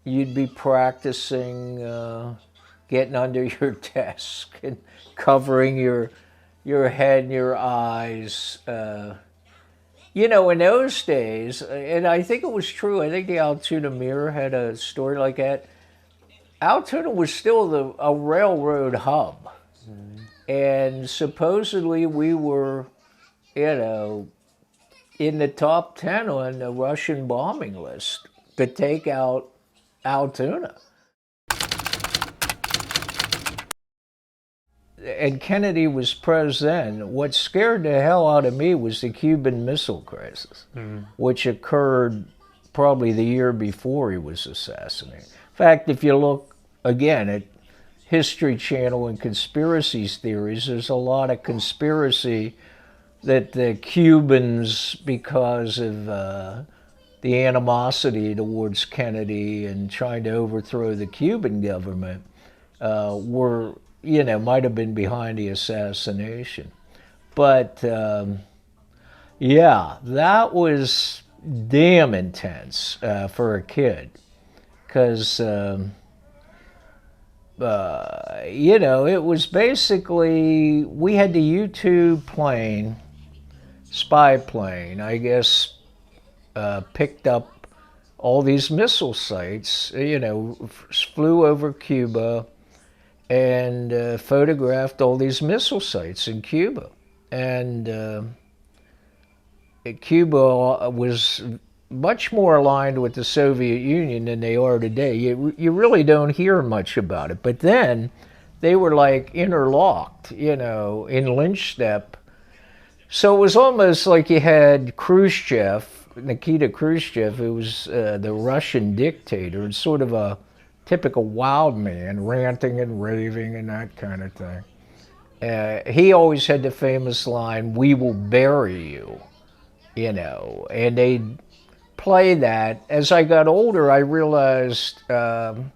you'd be practicing getting under your desk and covering your head and your eyes. You know, in those days, and I think it was true, I think the Altoona Mirror had a story like that. Altoona was still a railroad hub. And supposedly we were, you know, in the top 10 on the Russian bombing list to take out Altoona. And Kennedy was president. What scared the hell out of me was the Cuban Missile Crisis, which occurred probably the year before he was assassinated. In fact, if you look again at History Channel and conspiracy theories, there's a lot of conspiracy that the Cubans, because of the animosity towards Kennedy and trying to overthrow the Cuban government, were, you know, might have been behind the assassination. But yeah, that was damn intense for a kid, because you know, it was basically, we had the U-2 plane, spy plane, I guess, picked up all these missile sites, you know, flew over Cuba and photographed all these missile sites in Cuba. And Cuba was much more aligned with the Soviet Union than they are today. You really don't hear much about it. But then they were like interlocked, you know, in lynch step. So it was almost like you had Khrushchev, Nikita Khrushchev, who was the Russian dictator, and sort of a typical wild man, ranting and raving and that kind of thing. He always had the famous line, "We will bury you," you know, and they'd play that. As I got older, I realized I'm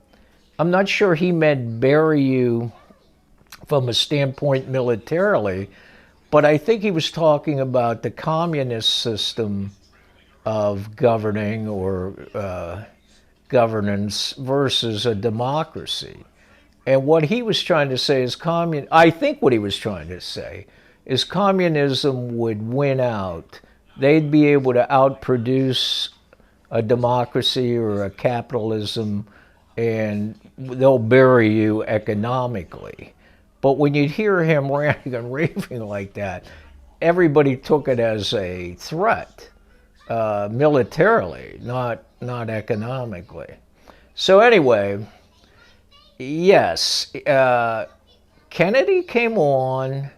not sure he meant bury you from a standpoint militarily, but I think he was talking about the communist system of governing or governance versus a democracy. And what he was trying to say is I think what he was trying to say is communism would win out. They'd be able to outproduce a democracy or a capitalism, and they'll bury you economically. But when you'd hear him ranting and raving like that, everybody took it as a threat, militarily, not economically. So anyway, yes, Kennedy came on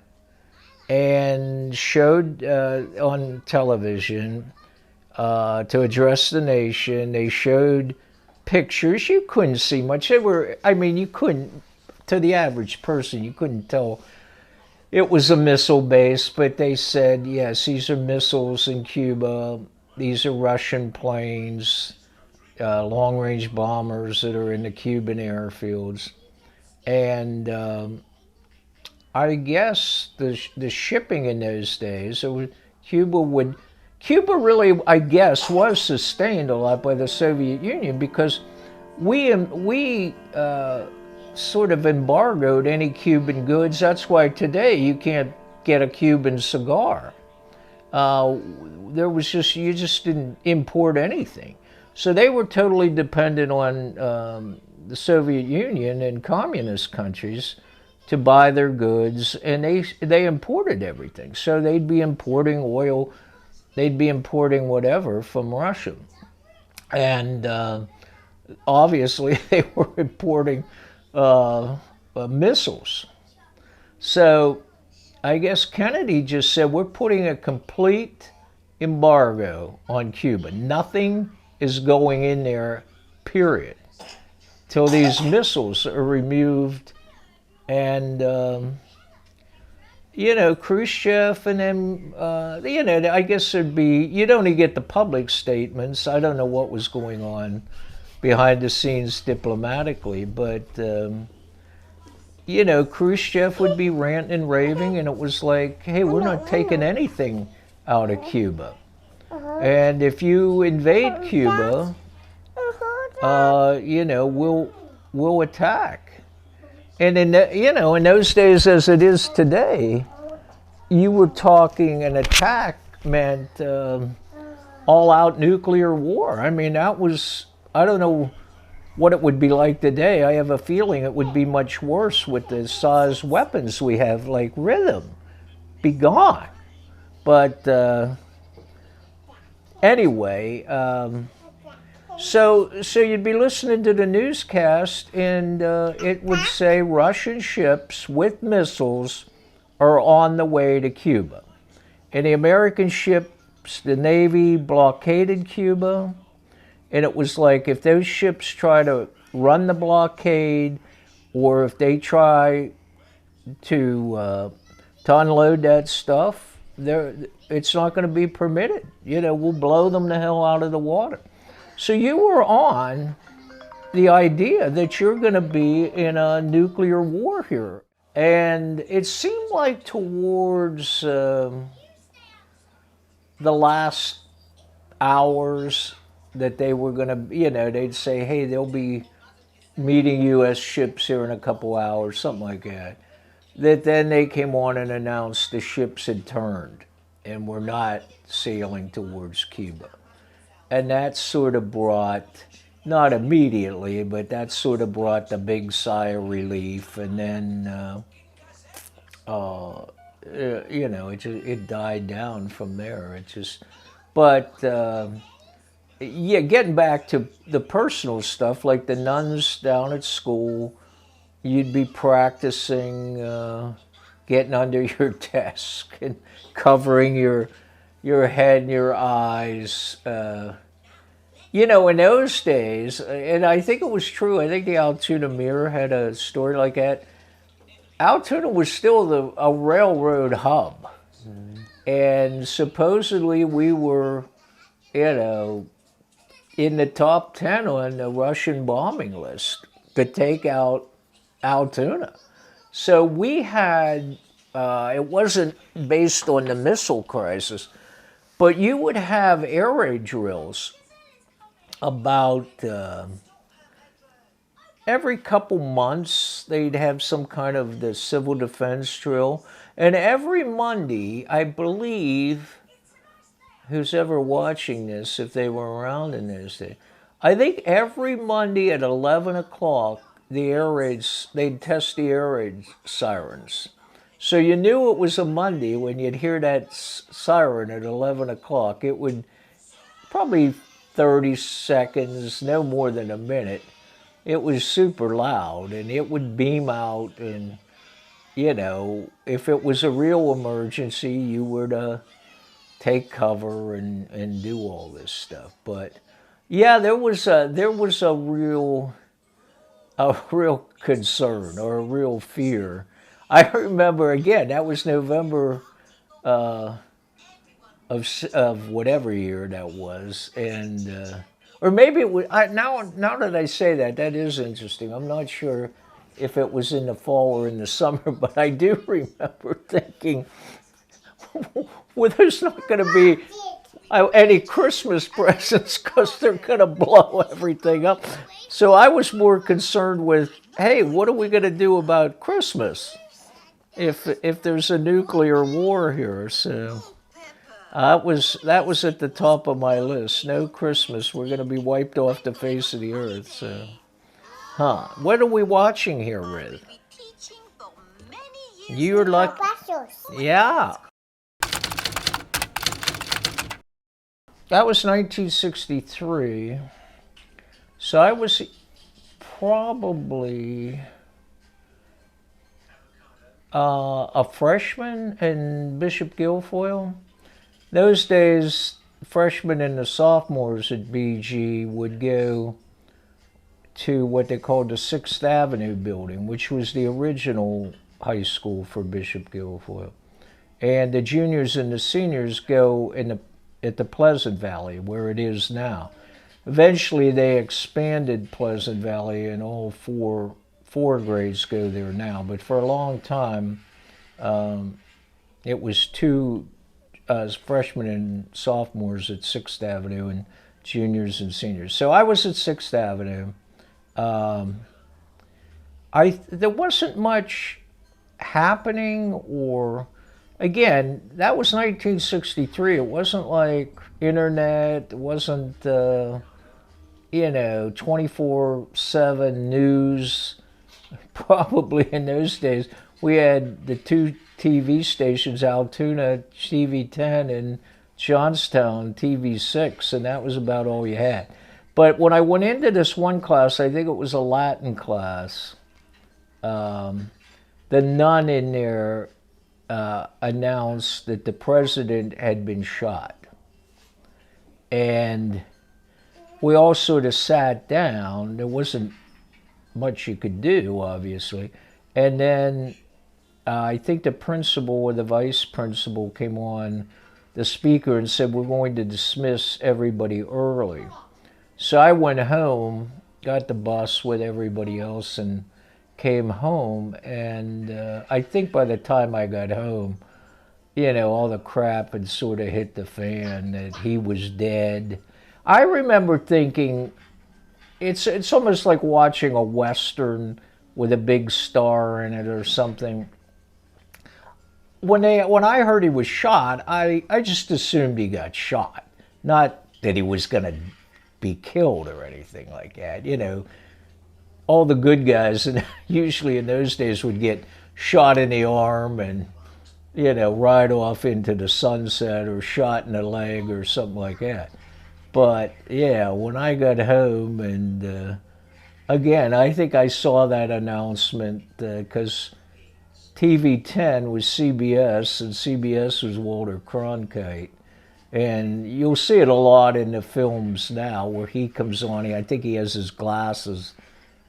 and showed on television to address the nation. They showed pictures. You couldn't see much. They were, I mean, you couldn't, to the average person, you couldn't tell it was a missile base, but they said, yes, these are missiles in Cuba. These are Russian planes, long-range bombers that are in the Cuban airfields. And I guess the shipping in those days, Cuba really, I guess, was sustained a lot by the Soviet Union, because we sort of embargoed any Cuban goods. That's why today you can't get a Cuban cigar. There was you just didn't import anything. So they were totally dependent on the Soviet Union and communist countries to buy their goods, and they imported everything. So they'd be importing oil, they'd be importing whatever from Russia. And obviously they were importing missiles. So I guess Kennedy just said, we're putting a complete embargo on Cuba. Nothing is going in there, period, till these missiles are removed. And you know, Khrushchev and them, you know, I guess there'd be, you'd only get the public statements. I don't know what was going on behind the scenes diplomatically, but, you know, Khrushchev would be ranting and raving, and it was like, hey, we're not taking anything out of Cuba. And if you invade Cuba, will attack. And in those days, as it is today, you were talking an attack meant all-out nuclear war. I mean, that was, I don't know what it would be like today. I have a feeling it would be much worse with the size weapons we have, like rhythm, be gone. But anyway, so you'd be listening to the newscast, and it would say Russian ships with missiles are on the way to Cuba. And the American ships, the Navy blockaded Cuba, and it was like if those ships try to run the blockade, or if they try to unload that stuff, it's not going to be permitted. We'll blow them the hell out of the water. So you were on the idea that you're going to be in a nuclear war here. And it seemed like towards the last hours that they were going to, they'd say, hey, they'll be meeting U.S. ships here in a couple hours, something like that. That then they came on and announced the ships had turned and were not sailing towards Cuba. And that sort of brought, not immediately, but that sort of brought the big sigh of relief. And then, it died down from there. Yeah, getting back to the personal stuff, like the nuns down at school, you'd be practicing getting under your desk and covering your head and your eyes. In those days, and I think it was true, I think the Altoona Mirror had a story like that. Altoona was still a railroad hub. Mm-hmm. And supposedly we were, in the top 10 on the Russian bombing list to take out Altoona. So we had, it wasn't based on the missile crisis, but you would have air raid drills about every couple months. They'd have some kind of the civil defense drill. And every Monday, I believe, who's ever watching this, if they were around in those days, I think every Monday at 11 o'clock, the air raids, they'd test the air raid sirens. So you knew it was a Monday when you'd hear that siren at 11 o'clock. It would probably 30 seconds, no more than a minute. It was super loud, and it would beam out, and, if it was a real emergency, you were to take cover and do all this stuff. But yeah, there was a real concern or a real fear. I remember, again, that was November of whatever year that was, and or maybe it was. Now that I say that, that is interesting. I'm not sure if it was in the fall or in the summer, but I do remember thinking, well, there's not going to be any Christmas presents because they're going to blow everything up. So I was more concerned with, hey, what are we going to do about Christmas if there's a nuclear war here? So that was at the top of my list. No Christmas. We're going to be wiped off the face of the earth. So, what are we watching here, Riz? You're like, yeah. That was 1963. So I was probably a freshman in Bishop Guilfoyle. Those days, freshmen and the sophomores at BG would go to what they called the 6th Avenue building, which was the original high school for Bishop Guilfoyle. And the juniors and the seniors go at the Pleasant Valley, where it is now. Eventually, they expanded Pleasant Valley, and all four grades go there now. But for a long time, it was two freshmen and sophomores at 6th Avenue, and juniors and seniors. So I was at 6th Avenue. Um, there wasn't much happening, or again, that was 1963. It wasn't like internet. It wasn't 24/7 news. Probably in those days, we had the two TV stations, Altoona TV 10 and Johnstown TV 6, and that was about all you had. But when I went into this one class, I think it was a Latin class, the nun in there announced that the president had been shot. And we all sort of sat down. There wasn't much you could do, obviously. And then I think the principal or the vice principal came on the speaker and said, we're going to dismiss everybody early. So I went home, got the bus with everybody else, and came home. And I think by the time I got home, all the crap had sort of hit the fan, that he was dead. I remember thinking, it's almost like watching a Western with a big star in it or something. When I heard he was shot, I just assumed he got shot, not that he was going to be killed or anything like that. All the good guys, and usually in those days, would get shot in the arm and ride off into the sunset, or shot in the leg or something like that. But yeah, when I got home, and again, I think I saw that announcement because TV 10 was CBS, and CBS was Walter Cronkite. And you'll see it a lot in the films now where he comes on. I think he has his glasses,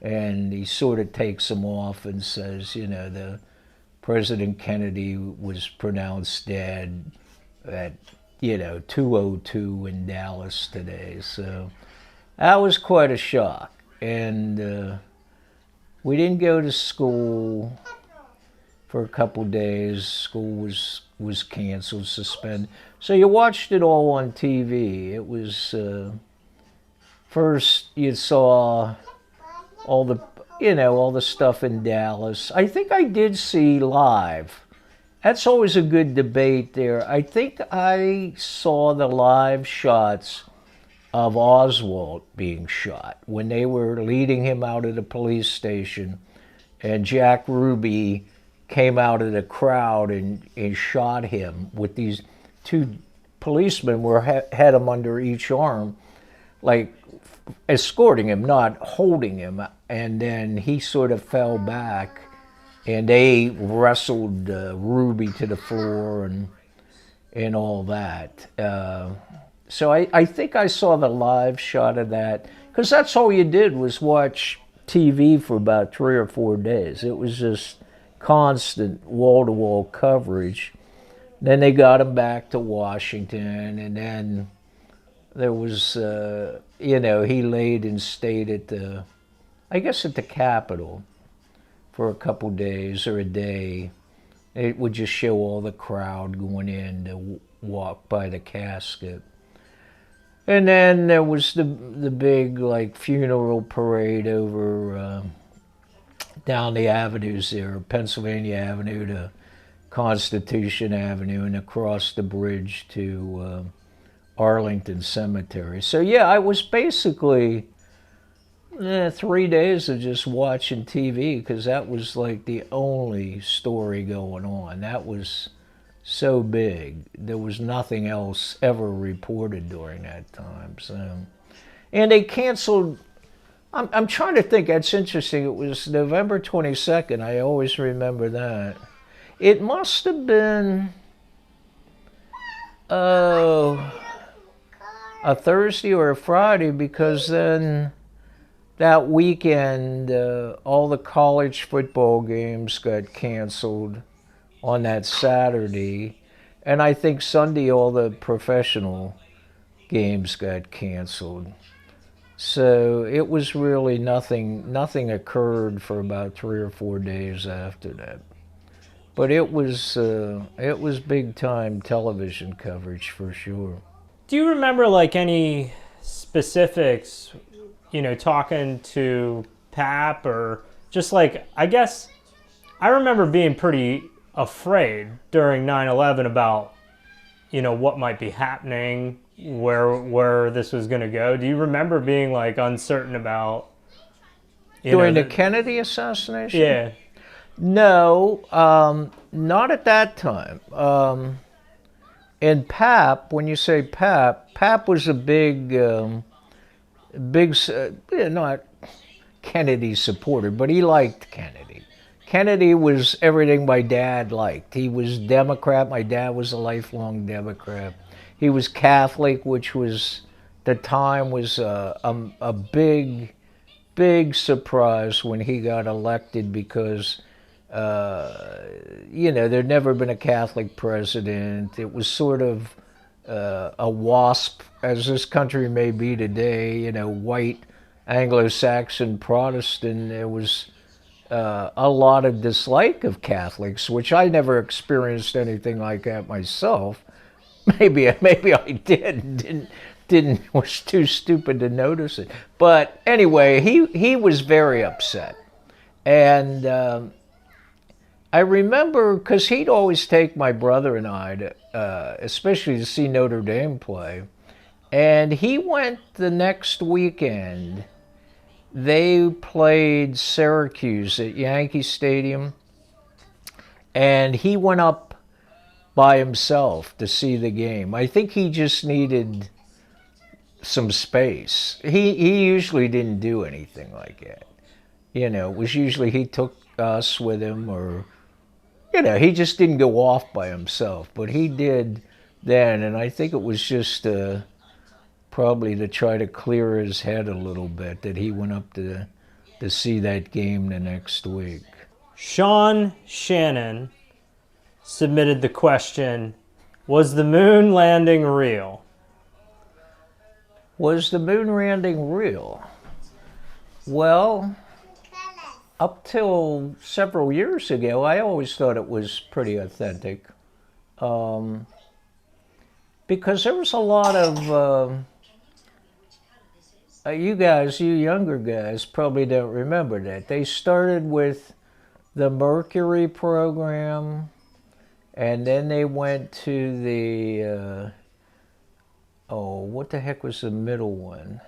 and he sort of takes them off and says, the President Kennedy was pronounced dead at 2:02 in Dallas today. So that was quite a shock. And we didn't go to school for a couple days. School was canceled, suspended. So you watched it all on TV. It was first you saw all the stuff in Dallas. I think I did see live. That's always a good debate there. I think I saw the live shots of Oswald being shot when they were leading him out of the police station, and Jack Ruby came out of the crowd and shot him with these two policemen had him under each arm, like escorting him, not holding him. And then he sort of fell back, and they wrestled Ruby to the floor and all that. So I think I saw the live shot of that, because that's all you did was watch TV for about 3 or 4 days. It was just constant wall-to-wall coverage. Then they got him back to Washington, and then there was, he laid and stayed at the Capitol for a couple days or a day. It would just show all the crowd going in to walk by the casket. And then there was the big funeral parade over down the avenues there, Pennsylvania Avenue to Constitution Avenue, and across the bridge to Arlington Cemetery. So yeah, I was basically 3 days of just watching TV, because that was like the only story going on. That was so big. There was nothing else ever reported during that time. So, and they canceled. I'm trying to think. That's interesting. It was November 22nd. I always remember that. It must have been a Thursday or a Friday, because then that weekend all the college football games got canceled on that Saturday, and I think Sunday all the professional games got canceled. So it was really nothing occurred for about 3 or 4 days after that. But it was big time television coverage for sure. Do you remember any specifics, talking to Pap, or just like, I guess I remember being pretty afraid during 9/11 about, what might be happening, where this was going to go. Do you remember being like uncertain about, During the Kennedy assassination? Yeah. No, not at that time. And Pap, when you say Pap was a not Kennedy supporter, but he liked Kennedy. Kennedy was everything my dad liked. He was Democrat. My dad was a lifelong Democrat. He was Catholic, which was, the time was a big surprise when he got elected, because there'd never been a Catholic president. It was sort of a WASP, as this country may be today, white Anglo-Saxon Protestant. There was a lot of dislike of Catholics, which I never experienced anything like that myself. Maybe I didn't was too stupid to notice it. But anyway, he was very upset, and I remember, because he'd always take my brother and I to, especially to see Notre Dame play, and he went the next weekend. They played Syracuse at Yankee Stadium, and he went up by himself to see the game. I think he just needed some space. He usually didn't do anything like that. It was usually he took us with him, or he just didn't go off by himself. But he did then, and I think it was just probably to try to clear his head a little bit that he went up to see that game the next week. Sean Shannon submitted the question, was the moon landing real? Was the moon landing real? Well, up till several years ago, I always thought it was pretty authentic. Because there was a lot of, you younger guys probably don't remember that. They started with the Mercury program, and then they went to the, what the heck was the middle one?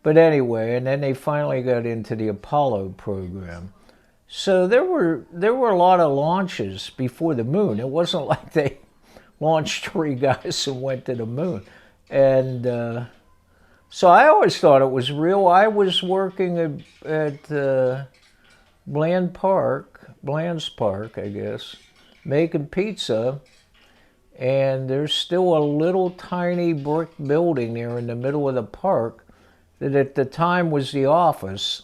But anyway, and then they finally got into the Apollo program. So there were a lot of launches before the moon. It wasn't like they launched 3 guys and went to the moon. And so I always thought it was real. I was working at Bland's Park, I guess, making pizza. And there's still a little tiny brick building there in the middle of the park that at the time was the office.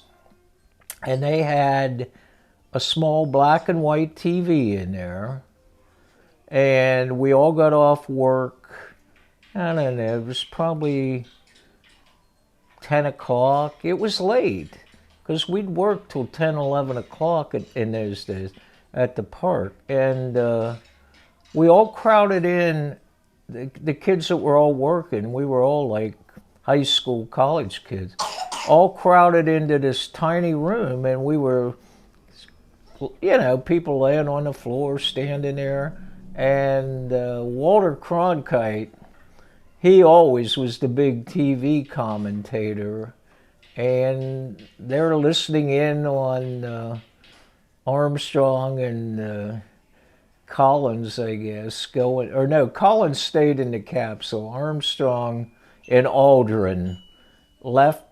And they had a small black and white TV in there. And we all got off work, I don't know, it was probably 10 o'clock. It was late, because we'd work till 10, 11 o'clock in those days at the park. And we all crowded in, the kids that were all working, we were all like high school, college kids, all crowded into this tiny room, and we were, people laying on the floor, standing there. And Walter Cronkite, he always was the big TV commentator, and they're listening in on Armstrong and Collins, I guess, Collins stayed in the capsule. Armstrong and Aldrin left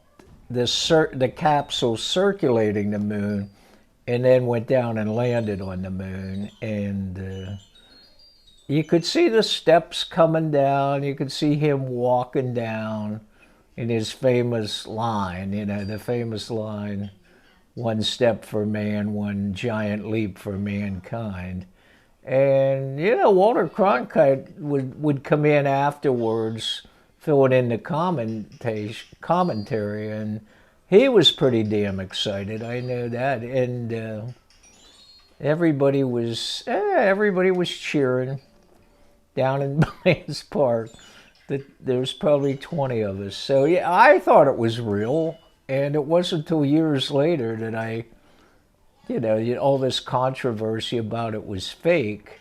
the capsule circulating the moon, and then went down and landed on the moon. And you could see the steps coming down. You could see him walking down in his famous line, the famous line, 1 step for man, 1 giant leap for mankind. And, Walter Cronkite would come in afterwards, filling in the commentary, and he was pretty damn excited, I know that. And everybody was cheering down in Bland's Park. that there's probably 20 of us. So yeah, I thought it was real, and it wasn't until years later that all this controversy about it was fake.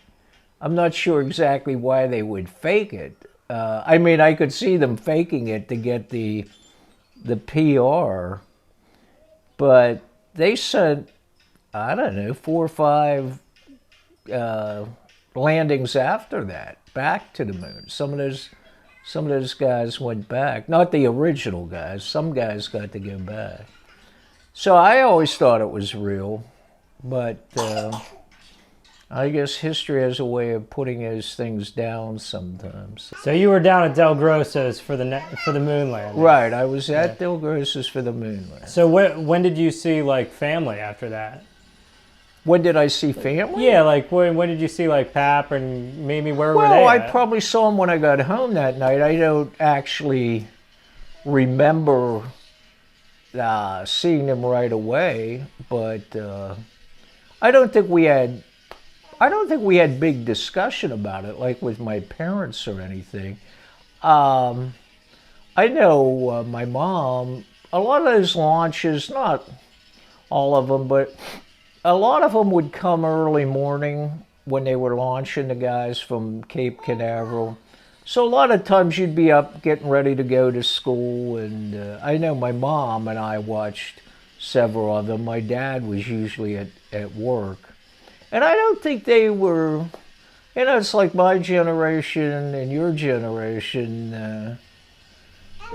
I'm not sure exactly why they would fake it. I mean, I could see them faking it to get the PR, but they sent, I don't know, 4 or 5 landings after that back to the moon. Some of those guys went back. Not the original guys. Some guys got to go back. So I always thought it was real, but I guess history has a way of putting those things down sometimes. So you were down at Del Grosso's for the moon landing. Right, I was at Del Grosso's for the moon landing. So when did you see like family after that? When did I see family? Yeah, like when did you see like Pap and maybe where were they Well, I at? probably saw them when I got home that night. I don't actually remember seeing them right away, but I don't think we had big discussion about it, like with my parents or anything. I know my mom, a lot of those launches, not all of them, but a lot of them would come early morning when they were launching the guys from Cape Canaveral. So a lot of times you'd be up getting ready to go to school, and I know my mom and I watched several of them. My dad was usually at work. And I don't think they were, it's like my generation and your generation,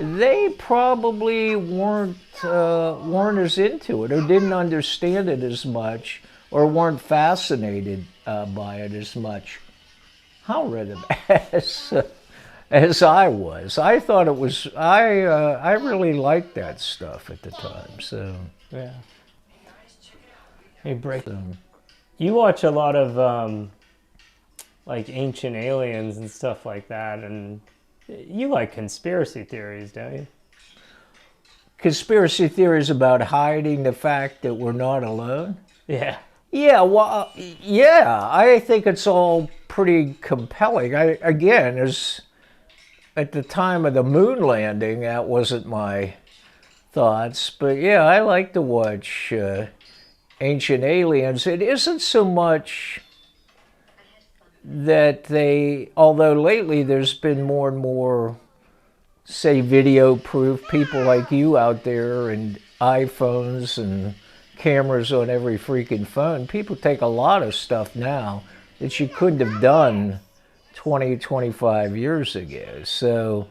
they probably weren't as into it or didn't understand it as much or weren't fascinated by it as much. How rhythm as I was. I thought it was, I really liked that stuff at the time, so. Yeah. Hey, break. You watch a lot of like Ancient Aliens and stuff like that, and you like conspiracy theories, don't you? Conspiracy theories about hiding the fact that we're not alone? Yeah. Yeah, well, yeah, I think it's all pretty compelling. Again, at the time of the moon landing, that wasn't my thoughts, but yeah, I like to watch Ancient Aliens. It isn't so much that although lately there's been more and more, say, video proof, people like you out there and iPhones and cameras on every freaking phone. People take a lot of stuff now that you couldn't have done 20, 25 years ago. So,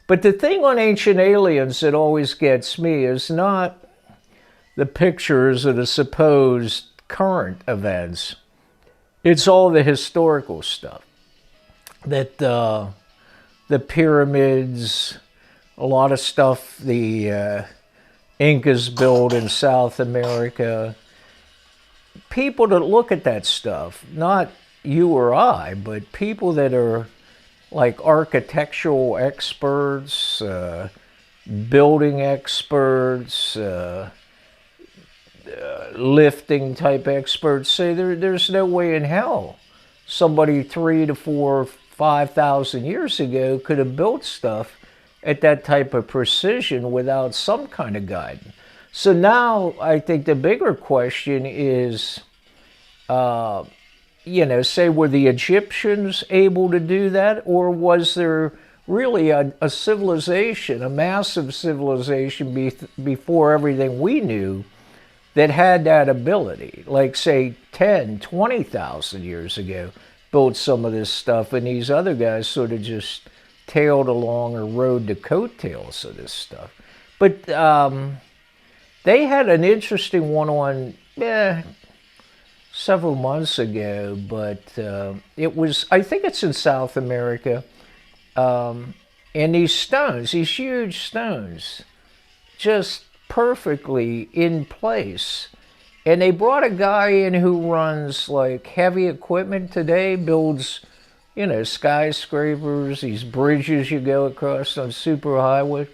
but the thing on Ancient Aliens that always gets me is not the pictures of the supposed current events. It's all the historical stuff. That the pyramids, a lot of stuff the Incas built in South America. People that look at that stuff, not you or I, but people that are like architectural experts, building experts, lifting type experts say there's no way in hell somebody 3,000 to 4,000, 5,000 years ago could have built stuff at that type of precision without some kind of guidance. So now I think the bigger question is, say, were the Egyptians able to do that, or was there really a civilization, a massive civilization before everything we knew that had that ability, like say 10, 20,000 years ago, built some of this stuff, and these other guys sort of just tailed along or rode the coattails of this stuff. But they had an interesting one on several months ago, but it was, I think it's in South America, and these stones, these huge stones, just perfectly in place. And they brought a guy in who runs like heavy equipment today, builds, skyscrapers, these bridges you go across on superhighway.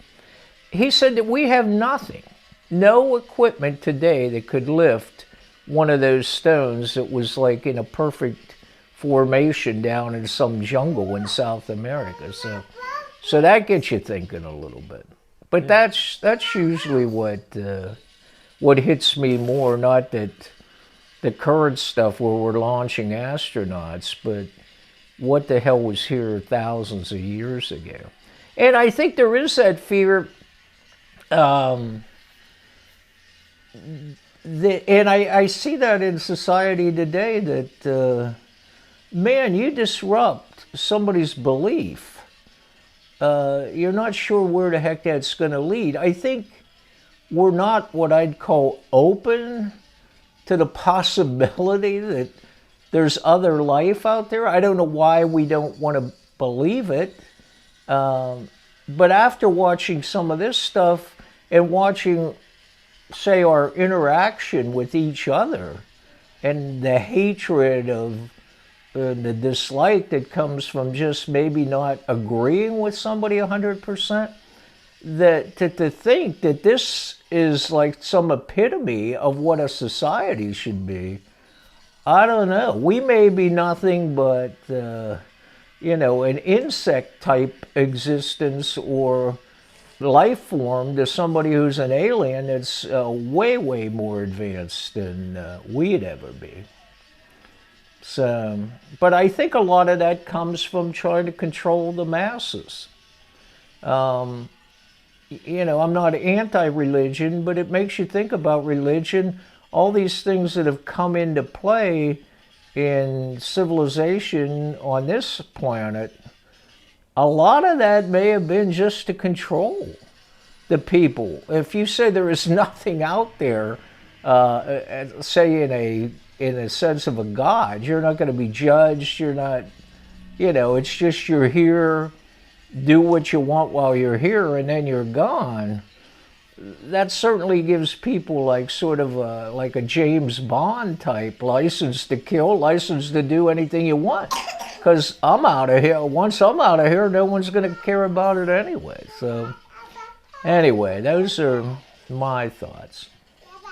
He said that we have nothing, no equipment today that could lift one of those stones that was like in a perfect formation down in some jungle in South America. So that gets you thinking a little bit. But that's usually what hits me more. Not that the current stuff where we're launching astronauts, but what the hell was here thousands of years ago. And I think there is that fear. And I see that in society today that, man, you disrupt somebody's belief. You're not sure where the heck that's going to lead. I think we're not what I'd call open to the possibility that there's other life out there. I don't know why we don't want to believe it. But after watching some of this stuff and watching, say, our interaction with each other and the hatred of the dislike that comes from just maybe not agreeing with somebody 100%, that to think that this is like some epitome of what a society should be, I don't know. We may be nothing but, an insect type existence or life form to somebody who's an alien that's way, way more advanced than we'd ever be. So, but I think a lot of that comes from trying to control the masses. I'm not anti-religion, but it makes you think about religion. All these things that have come into play in civilization on this planet, a lot of that may have been just to control the people. If you say there is nothing out there, say in a sense of a God, you're not going to be judged. You're not, it's just you're here, do what you want while you're here, and then you're gone. That certainly gives people like sort of like a James Bond type license to kill, license to do anything you want. Because I'm out of here. Once I'm out of here, no one's going to care about it anyway. So anyway, those are my thoughts.